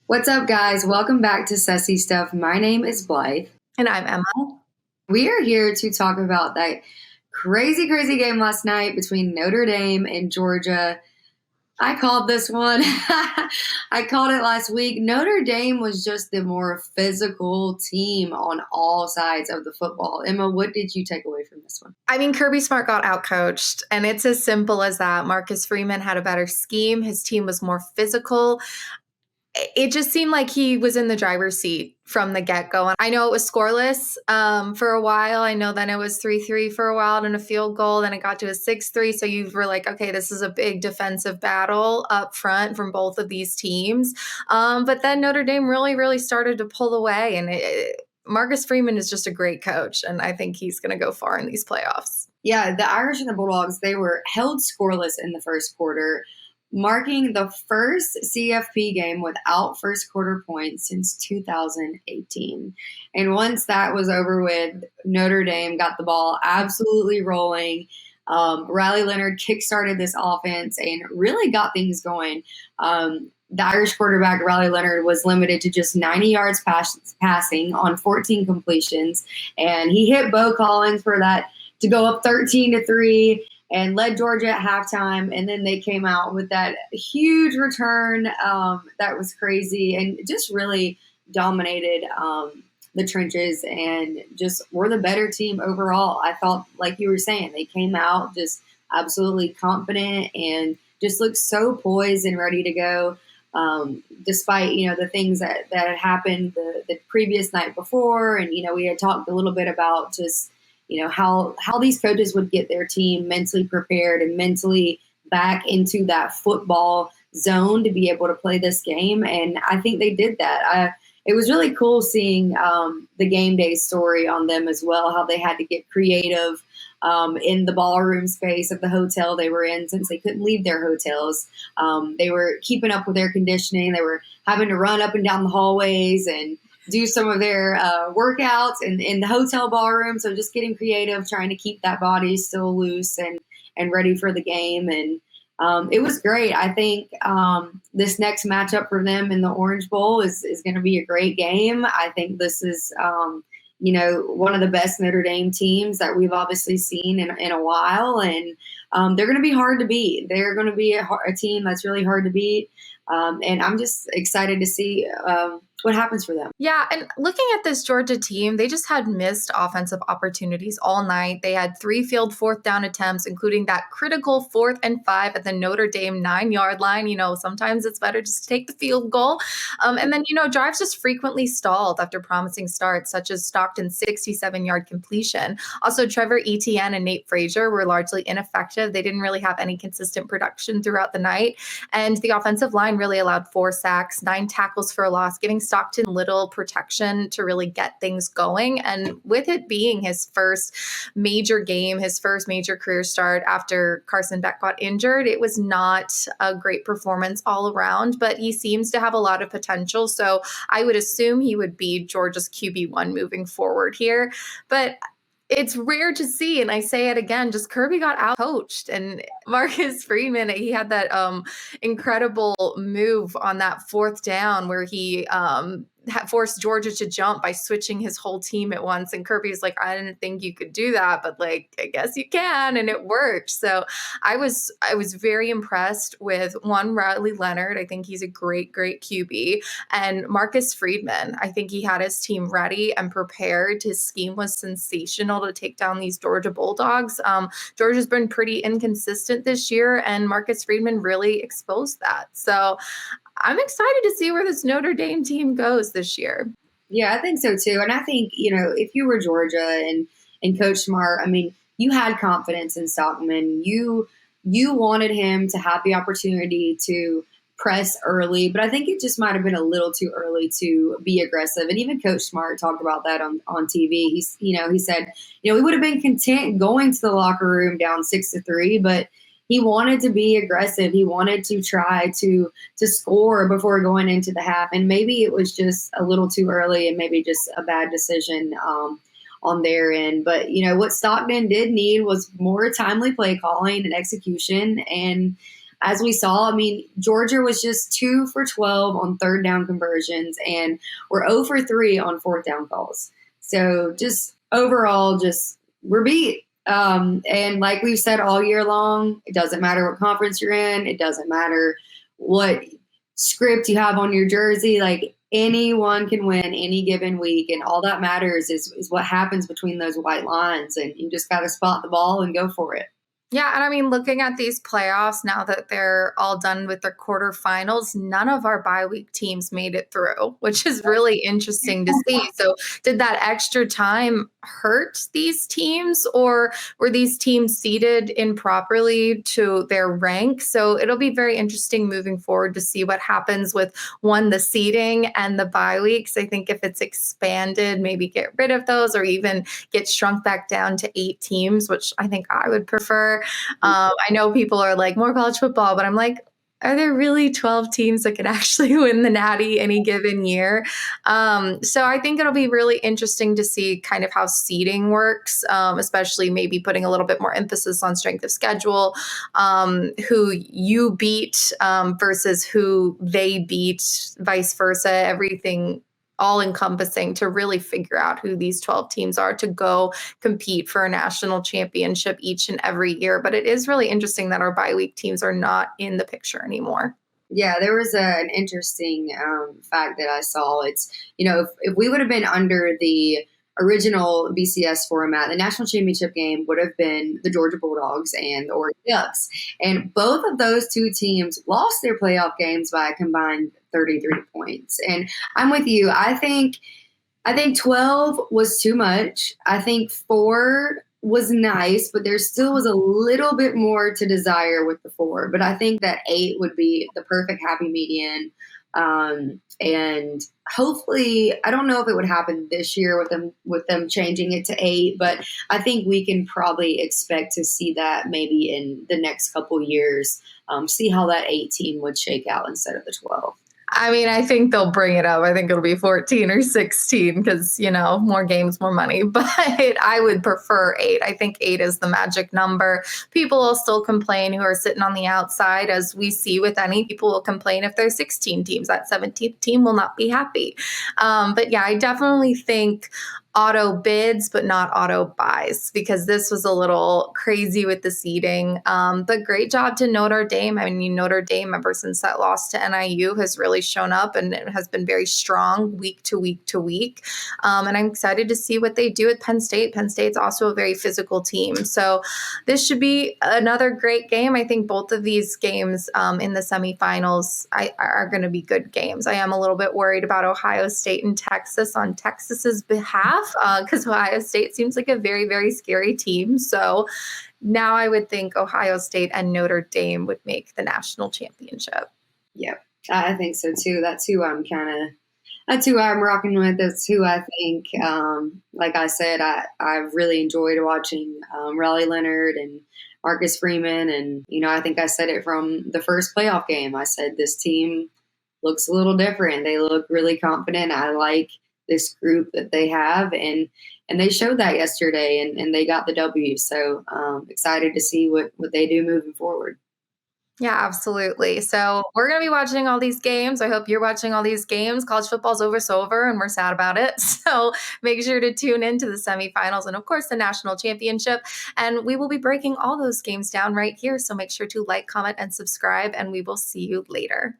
What's up, guys? Welcome back to Sussy Stuff. My name is Blythe. And I'm Emma. We are here to talk about that crazy, crazy game last night between Notre Dame and Georgia. I called this one. I called it last week. Notre Dame was just the more physical team on all sides of the football. Emma, what did you take away from this one? I mean, Kirby Smart got outcoached, and it's as simple as that. Marcus Freeman had a better scheme. His team was more physical. It just seemed like he was in the driver's seat from the get-go. And I know it was scoreless for a while. I know then it was 3-3 for a while and a field goal. Then it got to a 6-3. So you were like, okay, this is a big defensive battle up front from both of these teams. But then Notre Dame really started to pull away. And Marcus Freeman is just a great coach. And I think he's going to go far in these playoffs. Yeah, the Irish and the Bulldogs, they were held scoreless in the first quarter, marking the first CFP game without first quarter points since 2018. And once that was over with, Notre Dame got the ball absolutely rolling. Riley Leonard kickstarted this offense and really got things going. The Irish quarterback, Riley Leonard, was limited to just 90 yards passing on 14 completions. And he hit Bo Collins for that to go up 13-3. And led Georgia at halftime, and then they came out with that huge return that was crazy and just really dominated the trenches and just were the better team overall. I thought, like you were saying, they came out just absolutely confident and just looked so poised and ready to go, despite, the things that had happened the previous night before. And, we had talked a little bit about just how these coaches would get their team mentally prepared and mentally back into that football zone to be able to play this game. And I think they did that. It was really cool seeing the game day story on them as well, how they had to get creative in the ballroom space of the hotel they were in since they couldn't leave their hotels. They were keeping up with air conditioning. They were having to run up and down the hallways and do some of their workouts in the hotel ballroom. So just getting creative, trying to keep that body still loose and ready for the game. And it was great. I think this next matchup for them in the Orange Bowl is going to be a great game. I think this is, one of the best Notre Dame teams that we've obviously seen in a while. And they're going to be hard to beat. They're going to be a team that's really hard to beat. And I'm just excited to see what happens for them. Yeah, and looking at this Georgia team, they just had missed offensive opportunities all night. They had 3 failed fourth down attempts, including that critical 4th and 5 at the Notre Dame 9-yard line. Sometimes it's better just to take the field goal. And then, drives just frequently stalled after promising starts, such as Stockton's 67-yard completion. Also, Trevor Etienne and Nate Frazier were largely ineffective. They didn't really have any consistent production throughout the night. And the offensive line really allowed 4 sacks, 9 tackles for a loss, giving Stockton little protection to really get things going. And with it being his first major game, his first major career start after Carson Beck got injured, it was not a great performance all around, but he seems to have a lot of potential. So I would assume he would be Georgia's QB1 moving forward here. But it's rare to see, and I say it again, just Kirby got out-coached, and Marcus Freeman, he had that incredible move on that 4th down where he forced Georgia to jump by switching his whole team at once. And Kirby's like, I didn't think you could do that, but I guess you can. And it worked. So I was very impressed with Riley Leonard. I think he's a great QB. And Marcus Freeman, I think he had his team ready and prepared. His scheme was sensational to take down these Georgia Bulldogs. Georgia's been pretty inconsistent this year, and Marcus Freeman really exposed that. So I'm excited to see where this Notre Dame team goes this year. Yeah, I think so too. And I think, if you were Georgia and Coach Smart, you had confidence in Stockman. You wanted him to have the opportunity to press early, but I think it just might have been a little too early to be aggressive. And even Coach Smart talked about that on TV. He said, we would have been content going to the locker room down 6-3, but he wanted to be aggressive. He wanted to try to score before going into the half. And maybe it was just a little too early and maybe just a bad decision on their end. But, what Stockton did need was more timely play calling and execution. And as we saw, I mean, Georgia was just 2 for 12 on third down conversions, and we're 0 for 3 on fourth down calls. So just overall, just we're beat. And like we've said all year long, it doesn't matter what conference you're in. It doesn't matter what script you have on your jersey. Like anyone can win any given week. And all that matters is what happens between those white lines. And you just got to spot the ball and go for it. Yeah, and I mean, looking at these playoffs now that they're all done with their quarterfinals, none of our bye week teams made it through, which is really interesting to see. So, did that extra time hurt these teams, or were these teams seeded improperly to their rank? So, it'll be very interesting moving forward to see what happens with the seeding and the bye weeks. I think if it's expanded, maybe get rid of those or even get shrunk back down to 8 teams, which I think I would prefer. I know people are like, more college football, but I'm like, are there really 12 teams that can actually win the Natty any given year? So I think it'll be really interesting to see kind of how seeding works, especially maybe putting a little bit more emphasis on strength of schedule, who you beat versus who they beat, vice versa, everything all encompassing to really figure out who these 12 teams are to go compete for a national championship each and every year. But it is really interesting that our bye week teams are not in the picture anymore. Yeah, there was an interesting fact that I saw. It's, if we would have been under the original BCS format, the national championship game would have been the Georgia Bulldogs and the Oregon Ducks. And both of those two teams lost their playoff games by a combined 33 points. And I'm with you. I think 12 was too much. I think 4 was nice, but there still was a little bit more to desire with the 4. But I think that 8 would be the perfect happy median. And hopefully, I don't know if it would happen this year with them changing it to 8, but I think we can probably expect to see that maybe in the next couple years. See how that 18 would shake out instead of the 12. I mean, I think they'll bring it up. I think it'll be 14 or 16 because, more games, more money. But I would prefer 8. I think 8 is the magic number. People will still complain who are sitting on the outside, as we see with any. People will complain if there's 16 teams. That 17th team will not be happy. But yeah, I definitely think auto bids, but not auto buys, because this was a little crazy with the seeding. But great job to Notre Dame. I mean, Notre Dame, ever since that loss to NIU, has really shown up and it has been very strong week to week to week. And I'm excited to see what they do at Penn State. Penn State's also a very physical team. So this should be another great game. I think both of these games in the semifinals are going to be good games. I am a little bit worried about Ohio State and Texas on Texas's behalf, because Ohio State seems like a very, very scary team. So now I would think Ohio State and Notre Dame would make the national championship. Yep, I think so too. That's who I'm rocking with. That's who I think, like I said, I've really enjoyed watching Riley Leonard and Marcus Freeman. And, I think I said it from the first playoff game. I said this team looks a little different. They look really confident. I like this group that they have, and they showed that yesterday, and they got the W. So excited to see what they do moving forward. Yeah, absolutely. So we're going to be watching all these games. I hope you're watching all these games. College football's over, and we're sad about it. So make sure to tune into the semifinals and, of course, the national championship. And we will be breaking all those games down right here. So make sure to like, comment, and subscribe, and we will see you later.